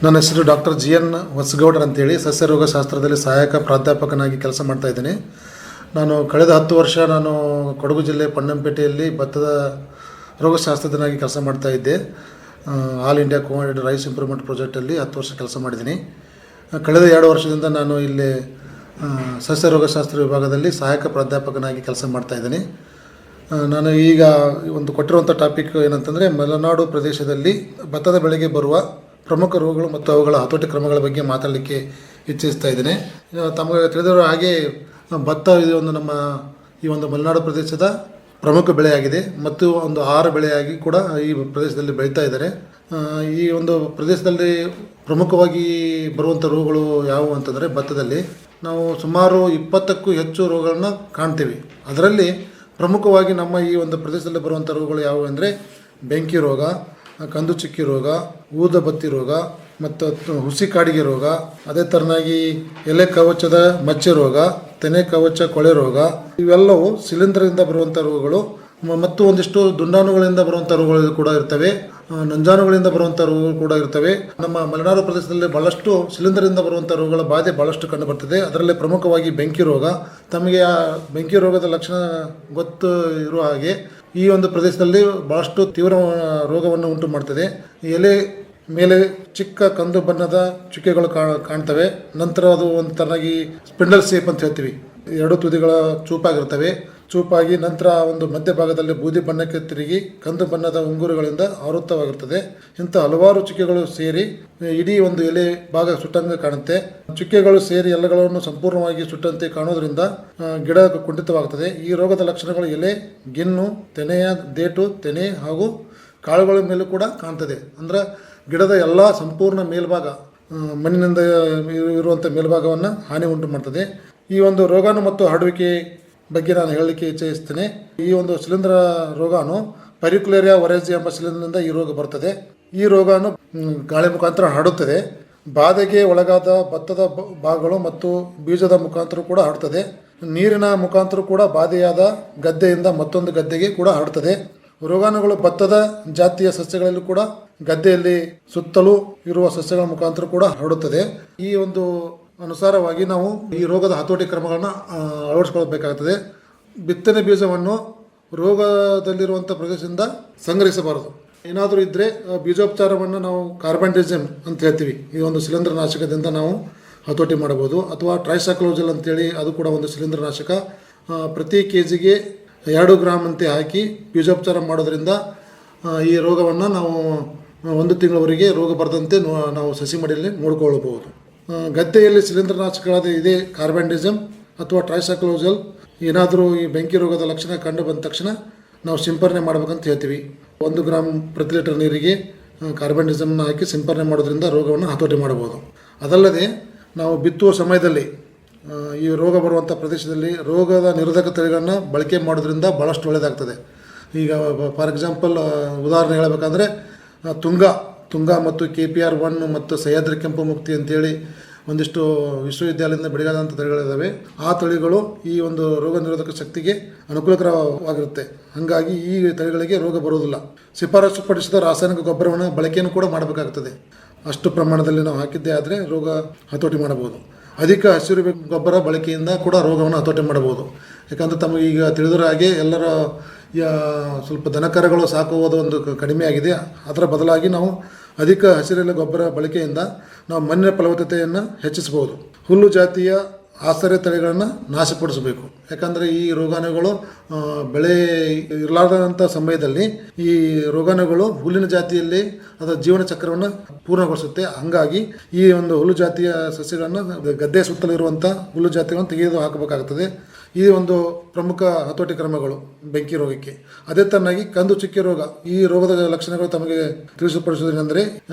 ನನ್ನ ಹೆಸರು doctor GN Hosagoudar ಅಂತೇಳಿ ಸಸ್ಯ ರೋಗಶಾಸ್ತ್ರದಲ್ಲಿ ಸಹಾಯಕ ಪ್ರಾಧ್ಯಾಪಕನಾಗಿ ಕೆಲಸ ಮಾಡ್ತಾಯಿದ್ದೀನಿ. ನಾನು ಕಳೆದ 10 ವರ್ಷ ನಾನು ಕೊಡಗು ಜಿಲ್ಲೆ ಪೊನ್ನಂಪೇಟೆಯಲ್ಲಿ ಭತ್ತದ ರೋಗಶಾಸ್ತ್ರಜ್ಞನಾಗಿ ಕೆಲಸ ಮಾಡ್ತಾಯಿದ್ದೆ. All India coordinated rice improvement ಪ್ರಾಜೆಕ್ಟಲ್ಲಿ 10 ವರ್ಷ ಕೆಲಸ ಮಾಡಿದ್ದೀನಿ. ಕಳೆದ 2 ವರ್ಷದಿಂದ ನಾನು ಇಲ್ಲಿ ಸಸ್ಯ ರೋಗಶಾಸ್ತ್ರ ವಿಭಾಗದಲ್ಲಿ ಸಹಾಯಕ ಪ್ರಾಧ್ಯಾಪಕನಾಗಿ ಕೆಲಸ ಮಾಡ್ತಾಯಿದ್ದೀನಿ. ನಾನು ಈಗ ಒಂದು ಕೊಟ್ಟಿರುವಂಥ ಟಾಪಿಕ್ ಏನಂತಂದರೆ, ಮಲೆನಾಡು ಪ್ರದೇಶದಲ್ಲಿ ಭತ್ತದ ಬೆಳೆಗೆ ಬರುವ ಪ್ರಮುಖ ರೋಗಗಳು ಮತ್ತು ಅವುಗಳ ಹತೋಟಿ ಕ್ರಮಗಳ ಬಗ್ಗೆ ಮಾತಾಡಲಿಕ್ಕೆ ಇಚ್ಛಿಸ್ತಾ ಇದ್ದೇನೆ. ತಮಗೆ ತಿಳಿದಿರೋ ಹಾಗೆ ಭತ್ತ ಇದು ಒಂದು ನಮ್ಮ ಈ ಒಂದು ಮಲೆನಾಡು ಪ್ರದೇಶದ ಪ್ರಮುಖ ಬೆಳೆಯಾಗಿದೆ ಮತ್ತು ಒಂದು ಆಹಾರ ಬೆಳೆಯಾಗಿ ಕೂಡ ಈ ಪ್ರದೇಶದಲ್ಲಿ ಬೆಳೀತಾ ಇದ್ದಾರೆ. ಈ ಒಂದು ಪ್ರದೇಶದಲ್ಲಿ ಪ್ರಮುಖವಾಗಿ ಬರುವಂಥ ರೋಗಗಳು ಯಾವುವು ಅಂತಂದರೆ, ಭತ್ತದಲ್ಲಿ ನಾವು ಸುಮಾರು 20ಕ್ಕೂ ಹೆಚ್ಚು ರೋಗಗಳನ್ನ ಕಾಣ್ತೀವಿ. ಅದರಲ್ಲಿ ಪ್ರಮುಖವಾಗಿ ನಮ್ಮ ಈ ಒಂದು ಪ್ರದೇಶದಲ್ಲಿ ಬರುವಂಥ ರೋಗಗಳು ಯಾವುವು ಅಂದರೆ, ಬೆಂಕಿ ರೋಗ, ಕಂದು ಚುಕ್ಕಿ ರೋಗ, ಊದ ಬತ್ತಿ ರೋಗ ಮತ್ತು ಹುಸಿ ಕಾಡಿಗೆ ರೋಗ, ಅದೇ ಥರನಾಗಿ ಎಲೆ ಕವಚದ ಮಚ್ಚೆ ರೋಗ, ತೆನೆ ಕವಚ ಕೊಳೆ ರೋಗ, ಇವೆಲ್ಲವೂ ಶಿಲೀಂಧ್ರದಿಂದ ಬರುವಂಥ ರೋಗಗಳು. ಮತ್ತು ಒಂದಿಷ್ಟು ದುಂಡಾಣುಗಳಿಂದ ಬರುವಂಥ ರೋಗಗಳು ಕೂಡ ಇರ್ತವೆ, ನಂಜಾನುಗಳಿಂದ ಬರುವಂಥ ರೋಗಗಳು ಕೂಡ ಇರ್ತವೆ. ನಮ್ಮ ಮಲೆನಾಡು ಪ್ರದೇಶದಲ್ಲಿ ಭಾಳಷ್ಟು ಶಿಲೀಂಧ್ರದಿಂದ ಬರುವಂಥ ರೋಗಗಳ ಬಾಧೆ ಭಾಳಷ್ಟು ಕಂಡು ಬರ್ತದೆ. ಅದರಲ್ಲಿ ಪ್ರಮುಖವಾಗಿ ಬೆಂಕಿ ರೋಗ. ತಮಗೆ ಆ ಬೆಂಕಿ ರೋಗದ ಲಕ್ಷಣ ಗೊತ್ತು ಇರುವ ಹಾಗೆ ಈ ಒಂದು ಪ್ರದೇಶದಲ್ಲಿ ಭಾಳಷ್ಟು ತೀವ್ರ ರೋಗವನ್ನು ಉಂಟು ಮಾಡ್ತದೆ. ಎಲೆ ಮೇಲೆ ಚಿಕ್ಕ ಕಂದು ಬಣ್ಣದ ಚುಕ್ಕೆಗಳು ಕಾಣ್ತವೆ. ನಂತರ ಅದು ಒಂದು ತರನಾಗಿ ಸ್ಪಿಂಡಲ್ ಶೇಪ್ ಅಂತ ಹೇಳ್ತೀವಿ. 2 ತುದಿಗಳ ಚೂಪಾಗಿ ನಂತರ ಒಂದು ಮಧ್ಯಭಾಗದಲ್ಲಿ ಬೂದಿ ಬಣ್ಣಕ್ಕೆ ತಿರುಗಿ ಕಂದು ಬಣ್ಣದ ಉಂಗುರುಗಳಿಂದ ಆವೃತವಾಗಿರ್ತದೆ. ಇಂಥ ಹಲವಾರು ಚುಕ್ಕೆಗಳು ಸೇರಿ ಇಡೀ ಒಂದು ಎಲೆ ಭಾಗ ಸುಟ್ಟಂಗೆ ಕಾಣುತ್ತೆ. ಚುಕ್ಕೆಗಳು ಸೇರಿ ಎಲೆಗಳನ್ನು ಸಂಪೂರ್ಣವಾಗಿ ಸುಟ್ಟಂತೆ ಕಾಣೋದ್ರಿಂದ ಗಿಡ ಕುಂಠಿತವಾಗ್ತದೆ. ಈ ರೋಗದ ಲಕ್ಷಣಗಳು ಎಲೆ, ಗಿನ್ನು, ತೆನೆಯ ದೇಟು, ತೆನೆ ಹಾಗೂ ಕಾಳುಗಳ ಮೇಲೂ ಕೂಡ ಕಾಣ್ತದೆ. ಅಂದ್ರೆ ಗಿಡದ ಎಲ್ಲ ಸಂಪೂರ್ಣ ಮೇಲ್ಭಾಗ, ಮಣ್ಣಿನಿಂದ ಇರುವಂಥ ಮೇಲ್ಭಾಗವನ್ನು ಹಾನಿ ಉಂಟು ಮಾಡ್ತದೆ. ಈ ಒಂದು ರೋಗಾಣು ಮತ್ತು ಹರಡುವಿಕೆ ಬಗ್ಗೆ ನಾನು ಹೇಳಲಿಕ್ಕೆ ಇಚ್ಛಿಸ್ತೇನೆ. ಈ ಒಂದು ಶಿಲೀಂಧ್ರ ರೋಗಾಣು ಪರಿಕ್ಯುಲೇರಿಯಾ ಒರೈಜಿ ಎಂಬ ಶಿಲೀಂಧ್ರದಿಂದ ಈ ರೋಗ ಬರ್ತದೆ. ಈ ರೋಗಾಣು ಗಾಳಿ ಮುಖಾಂತರ ಹರಡುತ್ತದೆ. ಬಾಧೆಗೆ ಒಳಗಾದ ಭತ್ತದ ಭಾಗಗಳು ಮತ್ತು ಬೀಜದ ಮುಖಾಂತರ ಕೂಡ ಹರಡ್ತದೆ. ನೀರಿನ ಮುಖಾಂತರ ಕೂಡ ಬಾಧೆಯಾದ ಗದ್ದೆಯಿಂದ ಮತ್ತೊಂದು ಗದ್ದೆಗೆ ಕೂಡ ಹರಡ್ತದೆ. ರೋಗಾಣುಗಳು ಭತ್ತದ ಜಾತಿಯ ಸಸ್ಯಗಳಲ್ಲೂ ಕೂಡ ಗದ್ದೆಯಲ್ಲಿ ಸುತ್ತಲೂ ಇರುವ ಸಸ್ಯಗಳ ಮುಖಾಂತರ ಕೂಡ ಹರಡುತ್ತದೆ. ಈ ಒಂದು ಅನುಸಾರವಾಗಿ ನಾವು ಈ ರೋಗದ ಹತೋಟಿ ಕ್ರಮಗಳನ್ನು ಅಳವಡಿಸ್ಕೊಳ್ಬೇಕಾಗ್ತದೆ. ಬಿತ್ತನೆ ಬೀಜವನ್ನು ರೋಗದಲ್ಲಿರುವಂಥ ಪ್ರದೇಶದಿಂದ ಸಂಗ್ರಹಿಸಬಾರದು. ಏನಾದರೂ ಇದ್ದರೆ ಬೀಜೋಪಚಾರವನ್ನು ನಾವು ಕಾರ್ಬೆಂಡಿಸಮ್ ಅಂತ ಹೇಳ್ತೀವಿ. ಈ ಒಂದು ಶಿಲೀಂಧ್ರ ನಾಶಕದಿಂದ ನಾವು ಹತೋಟಿ ಮಾಡಬಹುದು. ಅಥವಾ ಟ್ರೈಸೈಕ್ಲೋಜಲ್ ಅಂತೇಳಿ, ಅದು ಕೂಡ ಒಂದು ಶಿಲೀಂಧ್ರ ನಾಶಕ. ಪ್ರತಿ ಕೆಜಿಗೆ 2 ಗ್ರಾಮ್ ಅಂತೆ ಹಾಕಿ ಬೀಜೋಪಚಾರ ಮಾಡೋದ್ರಿಂದ ಈ ರೋಗವನ್ನು ನಾವು 1 ತಿಂಗಳವರೆಗೆ ರೋಗ ಬರದಂತೆ ನಾವು ಸಸಿ ಮಡಿಯಲ್ಲಿ ನೋಡ್ಕೊಳ್ಬಹುದು. ಗದ್ದೆಯಲ್ಲಿ ಶಿಲೀಂಧ್ರನಾಶಕಗಳಾದ ಇದೇ ಕಾರ್ಬೆಂಡಿಸಮ್ ಅಥವಾ ಟ್ರೈಸೈಕ್ಲೋಜಲ್ ಏನಾದರೂ ಈ ಬೆಂಕಿ ರೋಗದ ಲಕ್ಷಣ ಕಂಡು ಬಂದ ತಕ್ಷಣ ನಾವು ಸಿಂಪರಣೆ ಮಾಡಬೇಕಂತ ಹೇಳ್ತೀವಿ. 1 ಗ್ರಾಮ್ ಪ್ರತಿ ಲೀಟರ್ ನೀರಿಗೆ ಕಾರ್ಬೆಂಡಿಸಮ್ನ ಹಾಕಿ ಸಿಂಪರಣೆ ಮಾಡೋದ್ರಿಂದ ರೋಗವನ್ನು ಹತೋಟಿ ಮಾಡಬಹುದು. ಅದಲ್ಲದೆ ನಾವು ಬಿತ್ತುವ ಸಮಯದಲ್ಲಿ ಈ ರೋಗ ಬರುವಂಥ ಪ್ರದೇಶದಲ್ಲಿ ರೋಗದ ನಿರೋಧಕ ತಳಿಗಳನ್ನು ಬಳಕೆ ಮಾಡೋದ್ರಿಂದ ಭಾಳಷ್ಟು ಒಳ್ಳೆಯದಾಗ್ತದೆ. ಈಗ ಫಾರ್ ಎಕ್ಸಾಂಪಲ್ ಉದಾಹರಣೆ ಹೇಳಬೇಕಂದ್ರೆ, ತುಂಗ ಮತ್ತು KPR 1 ಮತ್ತು ಸಹ್ಯಾದ್ರಿ ಕೆಂಪು ಮುಕ್ತಿ ಅಂತೇಳಿ ಒಂದಿಷ್ಟು ವಿಶ್ವವಿದ್ಯಾಲಯದಿಂದ ಬೆಳೆಯಾದಂಥ ತಳಿಗಳಿದ್ದಾವೆ. ಆ ತಳಿಗಳು ಈ ಒಂದು ರೋಗ ನಿರೋಧಕ ಶಕ್ತಿಗೆ ಅನುಕೂಲಕರವಾಗಿರುತ್ತೆ. ಹಾಗಾಗಿ ಈ ತಳಿಗಳಿಗೆ ರೋಗ ಬರುವುದಿಲ್ಲ. ಶಿಫಾರಸು ಪಡಿಸಿದ ರಾಸಾಯನಿಕ ಗೊಬ್ಬರವನ್ನು ಬಳಕೆಯನ್ನು ಕೂಡ ಮಾಡಬೇಕಾಗ್ತದೆ. ಅಷ್ಟು ಪ್ರಮಾಣದಲ್ಲಿ ನಾವು ಹಾಕಿದ್ದೇ ಆದರೆ ರೋಗ ಹತೋಟಿ ಮಾಡಬಹುದು. ಅಧಿಕ ಹಸಿರು ಗೊಬ್ಬರ ಬಳಕೆಯಿಂದ ಕೂಡ ರೋಗವನ್ನು ಹತೋಟಿ ಮಾಡಬಹುದು. ಯಾಕಂದರೆ ತಮಗೆ ಈಗ ತಿಳಿದಿರೋ ಹಾಗೆ ಎಲ್ಲರ ಸ್ವಲ್ಪ ದನಕರಗಳು ಸಾಕುವುದು ಒಂದು ಕಡಿಮೆ ಆಗಿದೆ. ಅದರ ಬದಲಾಗಿ ನಾವು ಅಧಿಕ ಹಸಿರೆಲೆ ಗೊಬ್ಬರ ಬಳಕೆಯಿಂದ ನಾವು ಮಣ್ಣಿನ ಫಲವತ್ತತೆಯನ್ನು ಹೆಚ್ಚಿಸಬಹುದು. ಹುಲ್ಲು ಜಾತಿಯ ಆಶ್ರಯ ತಳಿಗಳನ್ನು ನಾಶಪಡಿಸಬೇಕು. ಯಾಕಂದರೆ ಈ ರೋಗಾಣುಗಳು ಬೆಳೆ ಇರಲಾರ್ದಂಥ ಸಮಯದಲ್ಲಿ ಈ ರೋಗಾಣುಗಳು ಹುಲ್ಲಿನ ಜಾತಿಯಲ್ಲಿ ಅದರ ಜೀವನ ಚಕ್ರವನ್ನು ಪೂರ್ಣಗೊಳಿಸುತ್ತೆ. ಹಾಗಾಗಿ ಈ ಒಂದು ಹುಲ್ಲು ಜಾತಿಯ ಸಸ್ಯಗಳನ್ನು, ಗದ್ದೆ ಸುತ್ತಲಿರುವಂಥ ಹುಲ್ಲು ಜಾತಿಗಳನ್ನು ತೆಗೆದು ಹಾಕಬೇಕಾಗುತ್ತದೆ. ಈ ಒಂದು ಪ್ರಮುಖ ಹತೋಟಿ ಕ್ರಮಗಳು ಬೆಂಕಿ ರೋಗಕ್ಕೆ. ಅದೇ ತರನಾಗಿ ಕಂದು ಚುಕ್ಕಿ ರೋಗ, ಈ ರೋಗದ ಲಕ್ಷಣಗಳು ತಮಗೆ ತಿಳಿಸಿಪಡಿಸುವುದೇನೆಂದರೆ,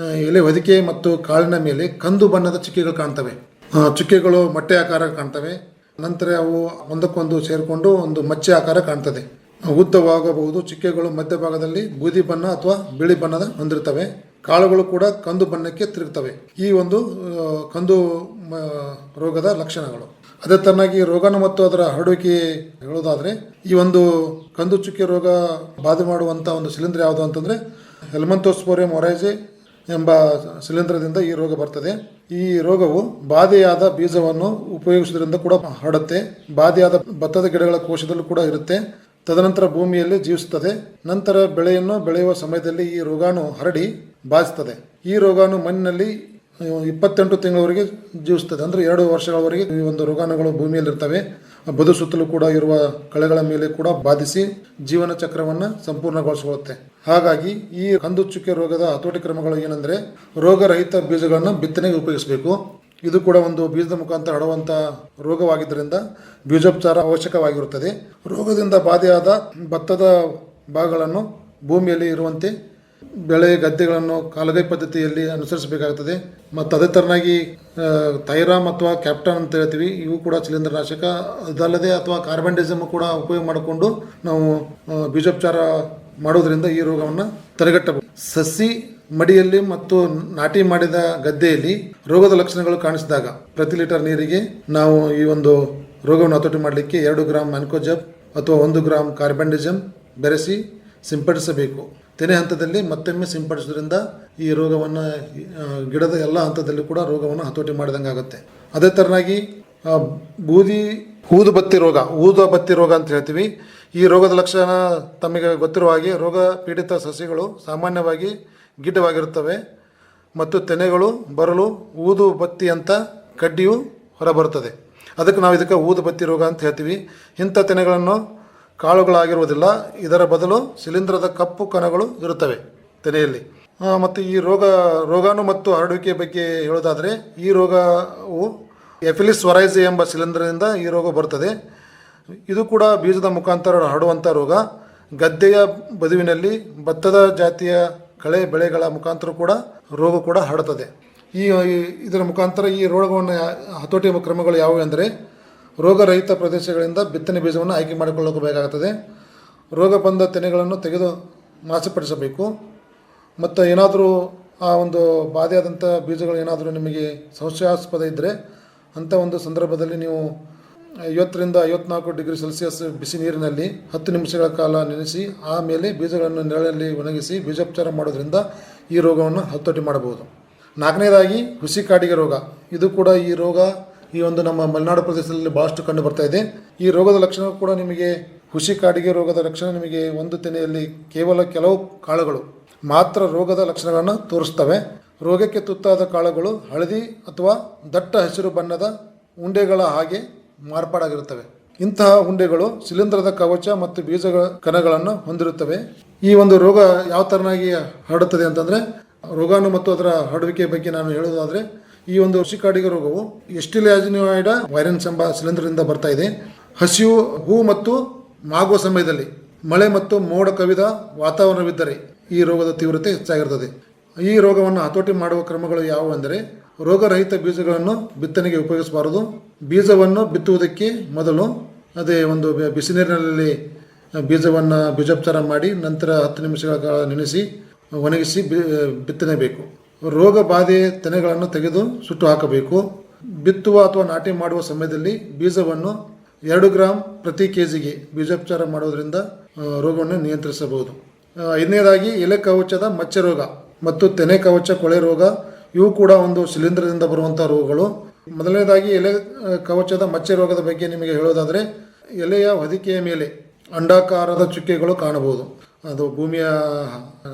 ಎಲೆ ಹೊದಿಕೆ ಮತ್ತು ಕಾಳಿನ ಮೇಲೆ ಕಂದು ಬಣ್ಣದ ಚುಕ್ಕೆಗಳು ಕಾಣ್ತವೆ. ಚುಕ್ಕೆಗಳು ಮೊಟ್ಟೆ ಆಕಾರ ಕಾಣ್ತವೆ. ನಂತರ ಅವು ಒಂದಕ್ಕೊಂದು ಸೇರಿಕೊಂಡು ಒಂದು ಮಚ್ಚೆ ಆಕಾರ ಕಾಣ್ತದೆ. ಉದ್ದವಾಗಬಹುದು. ಚುಕ್ಕೆಗಳು ಮಧ್ಯಭಾಗದಲ್ಲಿ ಬೂದಿ ಬಣ್ಣ ಅಥವಾ ಬಿಳಿ ಬಣ್ಣದ ಹೊಂದಿರ್ತವೆ. ಕಾಳುಗಳು ಕೂಡ ಕಂದು ಬಣ್ಣಕ್ಕೆ ತಿರುಗ್ತವೆ. ಈ ಒಂದು ಕಂದು ರೋಗದ ಲಕ್ಷಣಗಳು. ಅದೇ ತರನಾಗಿ ರೋಗಾಣು ಮತ್ತು ಅದರ ಹರಡುವಿಕೆ ಹೇಳೋದಾದರೆ, ಈ ಒಂದು ಕಂದು ಚುಕ್ಕೆ ರೋಗ ಬಾಧೆ ಮಾಡುವಂಥ ಒಂದು ಶಿಲೀಂಧ್ರ ಯಾವುದು ಅಂತಂದರೆ ಹೆಲ್ಮಂಥೋಸ್ಪೋರಿಯಂ ಒರೈಜೆ ಎಂಬ ಶಿಲೀಂಧ್ರದಿಂದ ಈ ರೋಗ ಬರ್ತದೆ. ಈ ರೋಗವು ಬಾಧೆಯಾದ ಬೀಜವನ್ನು ಉಪಯೋಗಿಸುವುದರಿಂದ ಕೂಡ ಹರಡುತ್ತೆ. ಬಾಧೆಯಾದ ಭತ್ತದ ಗಿಡಗಳ ಕೋಶದಲ್ಲೂ ಕೂಡ ಇರುತ್ತೆ. ತದನಂತರ ಭೂಮಿಯಲ್ಲಿ ಜೀವಿಸುತ್ತದೆ. ನಂತರ ಬೆಳೆಯನ್ನು ಬೆಳೆಯುವ ಸಮಯದಲ್ಲಿ ಈ ರೋಗಾಣು ಹರಡಿ ಬಾಧಿಸುತ್ತದೆ. ಈ ರೋಗಾಣು ಮಣ್ಣಿನಲ್ಲಿ 28 ತಿಂಗಳವರೆಗೆ ಜೀವಿಸ್ತದೆ. ಅಂದರೆ 2 ವರ್ಷಗಳವರೆಗೆ ಈ ಒಂದು ರೋಗಾಣುಗಳು ಭೂಮಿಯಲ್ಲಿರ್ತವೆ. ಬದು ಸುತ್ತಲೂ ಕೂಡ ಇರುವ ಕಳೆಗಳ ಮೇಲೆ ಕೂಡ ಬಾಧಿಸಿ ಜೀವನ ಚಕ್ರವನ್ನು ಸಂಪೂರ್ಣಗೊಳಿಸಿಕೊಳ್ಳುತ್ತೆ. ಹಾಗಾಗಿ ಈ ಕಂದು ಚುಕ್ಕೆ ರೋಗದ ಹತೋಟಿ ಕ್ರಮಗಳು ಏನಂದರೆ, ರೋಗರಹಿತ ಬೀಜಗಳನ್ನು ಬಿತ್ತನೆಗೆ ಉಪಯೋಗಿಸಬೇಕು. ಇದು ಕೂಡ ಒಂದು ಬೀಜದ ಮುಖಾಂತರ ಹರಡುವಂಥ ರೋಗವಾಗಿದ್ದರಿಂದ ಬೀಜೋಪಚಾರ ಅವಶ್ಯಕವಾಗಿರುತ್ತದೆ. ರೋಗದಿಂದ ಬಾಧೆಯಾದ ಭತ್ತದ ಭಾಗಗಳನ್ನು ಭೂಮಿಯಲ್ಲಿ ಇರುವಂತೆ ಬೆಳೆ ಗದ್ದೆಗಳನ್ನು ಕಾಲಗೈ ಪದ್ಧತಿಯಲ್ಲಿ ಅನುಸರಿಸಬೇಕಾಗುತ್ತದೆ. ಮತ್ತು ಅದೇ ಥರನಾಗಿ ಥೈರಾಮ್ ಅಥವಾ ಕ್ಯಾಪ್ಟನ್ ಅಂತ ಹೇಳ್ತೀವಿ, ಇವು ಕೂಡ ಶಿಲೀಂಧ್ರನಾಶಕ. ಅದಲ್ಲದೆ ಅಥವಾ ಕಾರ್ಬನ್ಡಿಸಮ್ ಕೂಡ ಉಪಯೋಗ ಮಾಡಿಕೊಂಡು ನಾವು ಬೀಜೋಪಚಾರ ಮಾಡೋದ್ರಿಂದ ಈ ರೋಗವನ್ನು ತಡೆಗಟ್ಟಬಹುದು. ಸಸಿ ಮಡಿಯಲ್ಲಿ ಮತ್ತು ನಾಟಿ ಮಾಡಿದ ಗದ್ದೆಯಲ್ಲಿ ರೋಗದ ಲಕ್ಷಣಗಳು ಕಾಣಿಸಿದಾಗ ಪ್ರತಿ ಲೀಟರ್ ನೀರಿಗೆ ನಾವು ಈ ಒಂದು ರೋಗವನ್ನು ಹತೋಟಿ ಮಾಡಲಿಕ್ಕೆ 2 ಗ್ರಾಂ ಮ್ಯಾನ್ಕೋಜಬ್ ಅಥವಾ 1 ಗ್ರಾಂ ಕಾರ್ಬನ್ಡಿಸಮ್ ಬೆರೆಸಿ ಸಿಂಪಡಿಸಬೇಕು. ತೆನೆ ಹಂತದಲ್ಲಿ ಮತ್ತೊಮ್ಮೆ ಸಿಂಪಡಿಸೋದ್ರಿಂದ ಈ ರೋಗವನ್ನು ಗಿಡದ ಎಲ್ಲ ಹಂತದಲ್ಲಿ ಕೂಡ ರೋಗವನ್ನು ಹತೋಟಿ ಮಾಡಿದಂಗೆ ಆಗುತ್ತೆ. ಅದೇ ಥರನಾಗಿ ಊದುಬತ್ತಿ ರೋಗ ಅಂತ ಹೇಳ್ತೀವಿ. ಈ ರೋಗದ ಲಕ್ಷಣ ತಮಗೆ ಗೊತ್ತಿರುವ ಹಾಗೆ ರೋಗ ಪೀಡಿತ ಸಸಿಗಳು ಸಾಮಾನ್ಯವಾಗಿ ಗಿಡ್ಡವಾಗಿರುತ್ತವೆ ಮತ್ತು ತೆನೆಗಳು ಬರಲು ಊದು ಬತ್ತಿ ಅಂತ ಕಡ್ಡಿಯು ಹೊರಬರುತ್ತದೆ. ಅದಕ್ಕೆ ನಾವು ಇದಕ್ಕೆ ಊದುಬತ್ತಿ ರೋಗ ಅಂತ ಹೇಳ್ತೀವಿ. ಇಂಥ ತೆನೆಗಳನ್ನು ಕಾಳುಗಳಾಗಿರುವುದಿಲ್ಲ. ಇದರ ಬದಲು ಶಿಲೀಂಧ್ರದ ಕಪ್ಪು ಕಣಗಳು ಇರುತ್ತವೆ ತೆನೆಯಲ್ಲಿ. ಮತ್ತು ಈ ರೋಗಾಣು ಮತ್ತು ಹರಡುವಿಕೆ ಬಗ್ಗೆ ಹೇಳೋದಾದರೆ, ಈ ರೋಗವು ಎಫಿಲಿಸ್ ವರೈಸೆ ಎಂಬ ಶಿಲೀಂಧ್ರದಿಂದ ಈ ರೋಗ ಬರುತ್ತದೆ. ಇದು ಕೂಡ ಬೀಜದ ಮುಖಾಂತರ ಹರಡುವಂಥ ರೋಗ. ಗದ್ದೆಯ ಬದುವಿನಲ್ಲಿ ಭತ್ತದ ಜಾತಿಯ ಕಳೆ ಬೆಳೆಗಳ ಮುಖಾಂತರ ಕೂಡ ರೋಗ ಕೂಡ ಹರಡುತ್ತದೆ. ಇದರ ಮುಖಾಂತರ ಈ ರೋಗವನ್ನು ಹತೋಟಿ ಕ್ರಮಗಳು ಯಾವುವು ಎಂದರೆ, ರೋಗರಹಿತ ಪ್ರದೇಶಗಳಿಂದ ಬಿತ್ತನೆ ಬೀಜವನ್ನು ಆಯ್ಕೆ ಮಾಡಿಕೊಳ್ಳಬೇಕಾಗುತ್ತದೆ. ರೋಗ ಬಂದ ತೆನೆಗಳನ್ನು ತೆಗೆದು ನಾಶಪಡಿಸಬೇಕು. ಮತ್ತು ಏನಾದರೂ ಆ ಒಂದು ಬಾಧೆಯಾದಂಥ ಬೀಜಗಳು ಏನಾದರೂ ನಿಮಗೆ ಸಂಶಯಾಸ್ಪದ ಇದ್ದರೆ ಅಂಥ ಒಂದು ಸಂದರ್ಭದಲ್ಲಿ ನೀವು 50 ರಿಂದ 54 ಡಿಗ್ರಿ ಸೆಲ್ಸಿಯಸ್ ಬಿಸಿ ನೀರಿನಲ್ಲಿ 10 ನಿಮಿಷಗಳ ಕಾಲ ನೆನೆಸಿ ಆಮೇಲೆ ಬೀಜಗಳನ್ನು ನೆರಳಲ್ಲಿ ಒಣಗಿಸಿ ಬೀಜೋಪಚಾರ ಮಾಡೋದ್ರಿಂದ ಈ ರೋಗವನ್ನು ಹತೋಟಿ ಮಾಡಬಹುದು. 4ನೇದಾಗಿ ಹುಸಿ ಕಾಡಿಗೆ ರೋಗ. ಇದು ಕೂಡ ಈ ಒಂದು ನಮ್ಮ ಮಲೆನಾಡು ಪ್ರದೇಶದಲ್ಲಿ ಭಾಳಷ್ಟು ಕಂಡು ಬರ್ತಾ ಇದೆ. ಈ ರೋಗದ ಲಕ್ಷಣ ಕೂಡ ನಿಮಗೆ ಹುಸಿ ಕಾಡಿಗೆ ರೋಗದ ಲಕ್ಷಣ ನಿಮಗೆ ಒಂದು ತೆನೆಯಲ್ಲಿ ಕೇವಲ ಕೆಲವು ಕಾಳುಗಳು ಮಾತ್ರ ರೋಗದ ಲಕ್ಷಣಗಳನ್ನು ತೋರಿಸ್ತವೆ. ರೋಗಕ್ಕೆ ತುತ್ತಾದ ಕಾಳುಗಳು ಹಳದಿ ಅಥವಾ ದಟ್ಟ ಹಸಿರು ಬಣ್ಣದ ಉಂಡೆಗಳ ಹಾಗೆ ಮಾರ್ಪಾಡಾಗಿರುತ್ತವೆ. ಇಂತಹ ಉಂಡೆಗಳು ಶಿಲೀಂಧ್ರದ ಕವಚ ಮತ್ತು ಬೀಜಗಳ ಕಣಗಳನ್ನು ಹೊಂದಿರುತ್ತವೆ. ಈ ಒಂದು ರೋಗ ಯಾವ ಥರನಾಗಿ ಹರಡುತ್ತದೆ ಅಂತಂದರೆ, ರೋಗಾಣು ಮತ್ತು ಅದರ ಹರಡುವಿಕೆ ಬಗ್ಗೆ ನಾನು ಹೇಳೋದಾದರೆ, ಈ ಒಂದು ಹುಸಿಕಾಡಿಗೆ ರೋಗವು ಎಸ್ಟಿಲಿಯಾಜಿನಿಯಾಯ್ಡ ವೈರಸ್ ಎಂಬ ಶಿಲೀಂಧ್ರದಿಂದ ಬರ್ತಾ ಇದೆ. ಹಸಿವು ಹೂ ಮತ್ತು ಮಾಗುವ ಸಮಯದಲ್ಲಿ ಮಳೆ ಮತ್ತು ಮೋಡ ಕವಿದ ವಾತಾವರಣವಿದ್ದರೆ ಈ ರೋಗದ ತೀವ್ರತೆ ಹೆಚ್ಚಾಗಿರುತ್ತದೆ. ಈ ರೋಗವನ್ನು ಹತೋಟಿ ಮಾಡುವ ಕ್ರಮಗಳು ಯಾವುವು ಅಂದರೆ, ರೋಗರಹಿತ ಬೀಜಗಳನ್ನು ಬಿತ್ತನೆಗೆ ಉಪಯೋಗಿಸಬಾರದು. ಬೀಜವನ್ನು ಬಿತ್ತುವುದಕ್ಕೆ ಮೊದಲು ಅದೇ ಒಂದು ಬಿಸಿ ನೀರಿನಲ್ಲಿ ಬೀಜೋಪಚಾರ ಮಾಡಿ ನಂತರ 10 ನಿಮಿಷಗಳ ಕಾಲ ನೆನೆಸಿ ಒಣಗಿಸಿ ಬಿತ್ತನೆಬೇಕು. ರೋಗ ಬಾಧೆ ತೆನೆಗಳನ್ನು ತೆಗೆದು ಸುಟ್ಟು ಹಾಕಬೇಕು. ಬಿತ್ತುವ ಅಥವಾ ನಾಟಿ ಮಾಡುವ ಸಮಯದಲ್ಲಿ ಬೀಜವನ್ನು 2 ಗ್ರಾಂ ಪ್ರತಿ ಕೆಜಿಗೆ ಬೀಜೋಪಚಾರ ಮಾಡೋದರಿಂದ ರೋಗವನ್ನು ನಿಯಂತ್ರಿಸಬಹುದು. 5ನೇದಾಗಿ ಎಲೆ ಕವಚದ ಮಚ್ಚೆ ರೋಗ ಮತ್ತು ತೆನೆ ಕವಚ ಕೊಳೆ ರೋಗ. ಇವು ಕೂಡ ಒಂದು ಶಿಲೀಂಧ್ರದಿಂದ ಬರುವಂಥ ರೋಗಗಳು. ಮೊದಲನೇದಾಗಿ ಎಲೆ ಕವಚದ ಮಚ್ಚೆ ರೋಗದ ಬಗ್ಗೆ ನಿಮಗೆ ಹೇಳೋದಾದರೆ, ಎಲೆಯ ಹೊದಿಕೆಯ ಮೇಲೆ ಅಂಡಾಕಾರದ ಚುಕ್ಕೆಗಳು ಕಾಣಬಹುದು, ಅದು ಭೂಮಿಯ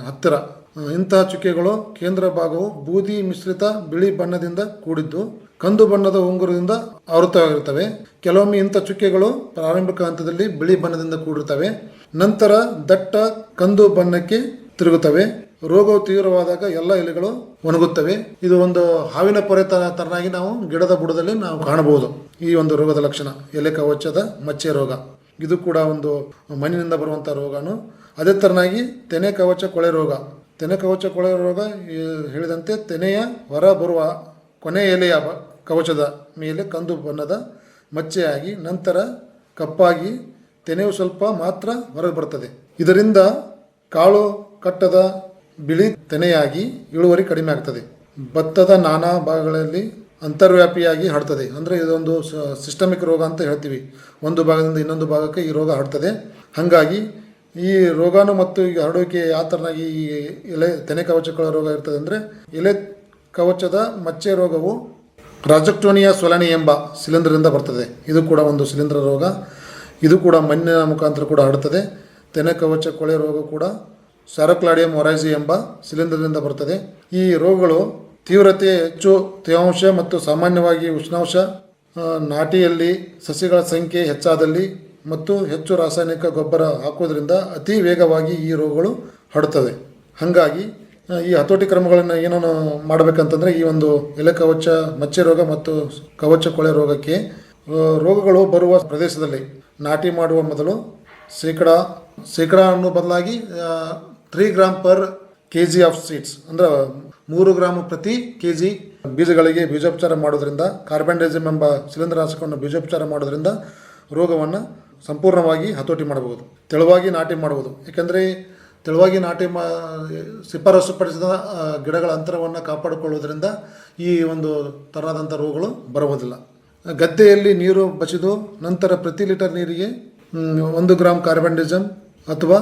ಹತ್ತಿರ. ಇಂತಹ ಚುಕ್ಕೆಗಳು ಕೇಂದ್ರ ಭಾಗವು ಬೂದಿ ಮಿಶ್ರಿತ ಬಿಳಿ ಬಣ್ಣದಿಂದ ಕೂಡಿದ್ದು ಕಂದು ಬಣ್ಣದ ಉಂಗುರದಿಂದ ಆವೃತವಾಗಿರುತ್ತವೆ. ಕೆಲವೊಮ್ಮೆ ಇಂಥ ಚುಕ್ಕೆಗಳು ಪ್ರಾರಂಭಿಕ ಹಂತದಲ್ಲಿ ಬಿಳಿ ಬಣ್ಣದಿಂದ ಕೂಡಿರುತ್ತವೆ, ನಂತರ ದಟ್ಟ ಕಂದು ಬಣ್ಣಕ್ಕೆ ತಿರುಗುತ್ತವೆ. ರೋಗವು ತೀವ್ರವಾದಾಗ ಎಲ್ಲ ಎಲೆಗಳು ಒಣಗುತ್ತವೆ. ಇದು ಒಂದು ಹಾವಿನ ಪೊರೆ ತರನಾಗಿ ನಾವು ಗಿಡದ ಬುಡದಲ್ಲಿ ನಾವು ಕಾಣಬಹುದು. ಈ ಒಂದು ರೋಗದ ಲಕ್ಷಣ ಎಲೆ ಕವಚದ ಮಚ್ಚೆ ರೋಗ. ಇದು ಕೂಡ ಒಂದು ಮಣ್ಣಿನಿಂದ ಬರುವಂಥ ರೋಗನು. ಅದೇ ಥರನಾಗಿ ತೆನೆ ಕವಚ ಕೊಳೆ ರೋಗ. ತೆನೆ ಕವಚ ಕೊಳೆ ರೋಗ ಹೇಳಿದಂತೆ ತೆನೆಯ ಹೊರ ಬರುವ ಕೊನೆಯ ಎಲೆಯ ಕವಚದ ಮೇಲೆ ಕಂದು ಬಣ್ಣದ ಮಚ್ಚೆಯಾಗಿ ನಂತರ ಕಪ್ಪಾಗಿ ತೆನೆಯು ಸ್ವಲ್ಪ ಮಾತ್ರ ಹೊರಗೆ ಬರುತ್ತದೆ. ಇದರಿಂದ ಕಾಳು ಕಟ್ಟದ ಬಿಳಿ ತೆನೆಯಾಗಿ ಇಳುವರಿ ಕಡಿಮೆ ಆಗ್ತದೆ. ಭತ್ತದ ನಾನಾ ಭಾಗಗಳಲ್ಲಿ ಅಂತರ್ವ್ಯಾಪಿಯಾಗಿ ಹರಡ್ತದೆ. ಅಂದರೆ ಇದೊಂದು ಸಿಸ್ಟಮಿಕ್ ರೋಗ ಅಂತ ಹೇಳ್ತೀವಿ. ಒಂದು ಭಾಗದಿಂದ ಇನ್ನೊಂದು ಭಾಗಕ್ಕೆ ಈ ರೋಗ ಹರಡ್ತದೆ. ಹಾಗಾಗಿ ಈ ರೋಗಾಣು ಮತ್ತು ಈ ಹರಡುವಿಕೆ ಯಾವ ಥರನಾಗಿ ಈ ಎಲೆ ತೆನೆ ಕವಚಗಳ ರೋಗ ಇರ್ತದೆ ಅಂದರೆ, ಎಲೆ ಕವಚದ ಮಚ್ಚೆ ರೋಗವು ರಾಜಕ್ಟೋನಿಯಾ ಸೊಲನಿ ಎಂಬ ಶಿಲೀಂಧ್ರದಿಂದ ಬರ್ತದೆ. ಇದು ಕೂಡ ಒಂದು ಶಿಲೀಂಧ್ರ ರೋಗ. ಇದು ಕೂಡ ಮಣ್ಣಿನ ಮುಖಾಂತರ ಕೂಡ ಹರಡುತ್ತದೆ. ತೆನೆ ಕವಚ ಕೊಳೆ ರೋಗ ಕೂಡ ಸ್ಯಾರೋಕ್ಲಾಡಿಯಂ ಒರೈಸಿ ಎಂಬ ಶಿಲೀಂಧ್ರದಿಂದ ಬರ್ತದೆ. ಈ ರೋಗಗಳು ತೀವ್ರತೆ ಹೆಚ್ಚು ತೇವಾಂಶ ಮತ್ತು ಸಾಮಾನ್ಯವಾಗಿ ಉಷ್ಣಾಂಶ, ನಾಟಿಯಲ್ಲಿ ಸಸಿಗಳ ಸಂಖ್ಯೆ ಹೆಚ್ಚಾದಲ್ಲಿ ಮತ್ತು ಹೆಚ್ಚು ರಾಸಾಯನಿಕ ಗೊಬ್ಬರ ಹಾಕೋದ್ರಿಂದ ಅತಿ ವೇಗವಾಗಿ ಈ ರೋಗಗಳು ಹರಡುತ್ತವೆ. ಹಾಗಾಗಿ ಈ ಹತೋಟಿ ಕ್ರಮಗಳನ್ನು ಏನೇನು ಮಾಡಬೇಕಂತಂದರೆ, ಈ ಒಂದು ಎಲೆ ಕವಚ ಮಚ್ಚೆ ರೋಗ ಮತ್ತು ಕವಚ ಕೊಳೆ ರೋಗಕ್ಕೆ ರೋಗಗಳು ಬರುವ ಪ್ರದೇಶದಲ್ಲಿ ನಾಟಿ ಮಾಡುವ ಮೊದಲು ಶೇಕಡ ಅನ್ನೋ ಬದಲಾಗಿ 3 gram per kg of seeds ಅಂದರೆ 3 ಗ್ರಾಮ್ ಪ್ರತಿ kg ಬೀಜಗಳಿಗೆ ಬೀಜೋಪಚಾರ ಮಾಡೋದ್ರಿಂದ, ಕಾರ್ಬೆಂಡಾಜಿಮ್ ಎಂಬ ಶಿಲೀಂಧ್ರನಾಶಕವನ್ನು ಬೀಜೋಪಚಾರ ಮಾಡೋದ್ರಿಂದ ರೋಗವನ್ನು ಸಂಪೂರ್ಣವಾಗಿ ಹತೋಟಿ ಮಾಡಬಹುದು. ತೆಳುವಾಗಿ ನಾಟಿ ಮಾಡುವುದು, ಏಕೆಂದರೆ ತೆಳುವಾಗಿ ನಾಟಿ ಶಿಫಾರಸು ಪಡಿಸಿದ ಗಿಡಗಳ ಅಂತರವನ್ನು ಕಾಪಾಡಿಕೊಳ್ಳುವುದರಿಂದ ಈ ಒಂದು ಥರದಂಥ ರೋಗಗಳು ಬರುವುದಿಲ್ಲ. ಗದ್ದೆಯಲ್ಲಿ ನೀರು ಬಸಿದು ನಂತರ ಪ್ರತಿ ಲೀಟರ್ ನೀರಿಗೆ 1 ಗ್ರಾಮ್ ಕಾರ್ಬೆಂಡಾಜಿಮ್ ಅಥವಾ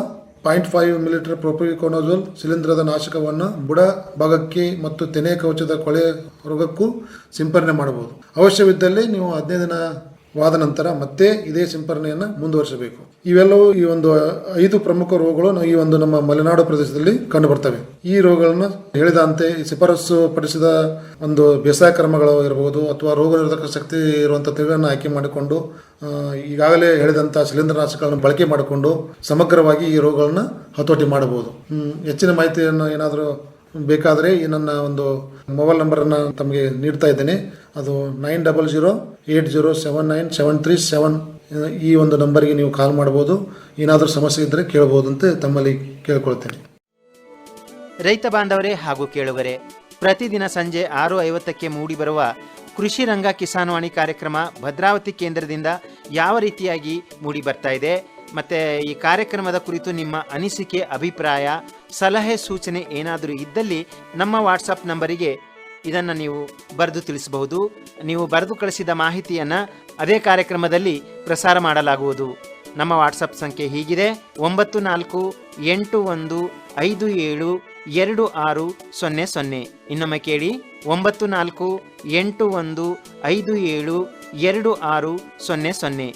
0.5 ಮಿಲಿಲೀಟರ್ ಪ್ರೊಪಿಕೋನಜೋಲ್ ಶಿಲೀಂಧ್ರದ ನಾಶಕವನ್ನು ಬುಡ ಭಾಗಕ್ಕೆ ಮತ್ತು ತೆನೆ ಕವಚದ ಕೊಳೆ ರೋಗಕ್ಕೂ ಸಿಂಪರಣೆ ಮಾಡಬಹುದು. ಅವಶ್ಯವಿದ್ದಲ್ಲಿ ನೀವು 15 ದಿನವಾದ ನಂತರ ಮತ್ತೆ ಇದೇ ಸಿಂಪರಣೆಯನ್ನು ಮುಂದುವರಿಸಬೇಕು. ಇವೆಲ್ಲವೂ ಈ ಒಂದು 5 ಪ್ರಮುಖ ರೋಗಗಳು ಈ ಒಂದು ನಮ್ಮ ಮಲೆನಾಡು ಪ್ರದೇಶದಲ್ಲಿ ಕಂಡುಬರ್ತವೆ. ಈ ರೋಗಗಳನ್ನು ಹೇಳಿದಂತೆ ಶಿಫಾರಸು ಪಡಿಸಿದ ಒಂದು ಬೇಸಾಯ ಕ್ರಮಗಳು ಇರಬಹುದು ಅಥವಾ ರೋಗ ನಿರೋಧಕ ಶಕ್ತಿ ಇರುವಂಥ ತಳಿಗಳನ್ನು ಆಯ್ಕೆ ಮಾಡಿಕೊಂಡು ಈಗಾಗಲೇ ಹೇಳಿದಂಥ ಶಿಲೀಂಧ್ರನಾಶಕಗಳನ್ನು ಬಳಕೆ ಮಾಡಿಕೊಂಡು ಸಮಗ್ರವಾಗಿ ಈ ರೋಗಗಳನ್ನು ಹತೋಟಿ ಮಾಡಬಹುದು. ಹೆಚ್ಚಿನ ಮಾಹಿತಿಯನ್ನು ಏನಾದರೂ ಬೇಕಾದರೆ ಈ ನನ್ನ ಒಂದು ಮೊಬೈಲ್ ನಂಬರನ್ನು ತಮಗೆ ನೀಡ್ತಾ ಇದ್ದೇನೆ. ಅದು 9008079737 ಈ ಒಂದು ನಂಬರಿಗೆ ನೀವು ಕಾಲ್ ಮಾಡ್ಬೋದು. ಏನಾದರೂ ಸಮಸ್ಯೆ ಇದ್ದರೆ ಕೇಳ್ಬೋದು ಅಂತ ತಮ್ಮಲ್ಲಿ ಕೇಳ್ಕೊಳ್ತೇನೆ. ರೈತ ಬಾಂಧವರೇ ಹಾಗೂ ಕೇಳುಗರೆ, ಪ್ರತಿದಿನ ಸಂಜೆ 6:50ಕ್ಕೆ ಮೂಡಿಬರುವ ಕೃಷಿ ರಂಗ ಕಿಸಾನ್ವಾಣಿ ಕಾರ್ಯಕ್ರಮ ಭದ್ರಾವತಿ ಕೇಂದ್ರದಿಂದ ಯಾವ ರೀತಿಯಾಗಿ ಮೂಡಿ ಬರ್ತಾ ಇದೆ, ಮತ್ತು ಈ ಕಾರ್ಯಕ್ರಮದ ಕುರಿತು ನಿಮ್ಮ ಅನಿಸಿಕೆ, ಅಭಿಪ್ರಾಯ, ಸಲಹೆ, ಸೂಚನೆ ಏನಾದರೂ ಇದ್ದಲ್ಲಿ ನಮ್ಮ ವಾಟ್ಸಪ್ ನಂಬರಿಗೆ ಇದನ್ನು ನೀವು ಬರೆದು ತಿಳಿಸಬಹುದು. ನೀವು ಬರೆದು ಕಳಿಸಿದ ಮಾಹಿತಿಯನ್ನು ಅದೇ ಕಾರ್ಯಕ್ರಮದಲ್ಲಿ ಪ್ರಸಾರ ಮಾಡಲಾಗುವುದು. ನಮ್ಮ ವಾಟ್ಸಪ್ ಸಂಖ್ಯೆ ಹೀಗಿದೆ: 9487562600. ಇನ್ನೊಮ್ಮೆ ಕೇಳಿ: 9481572600.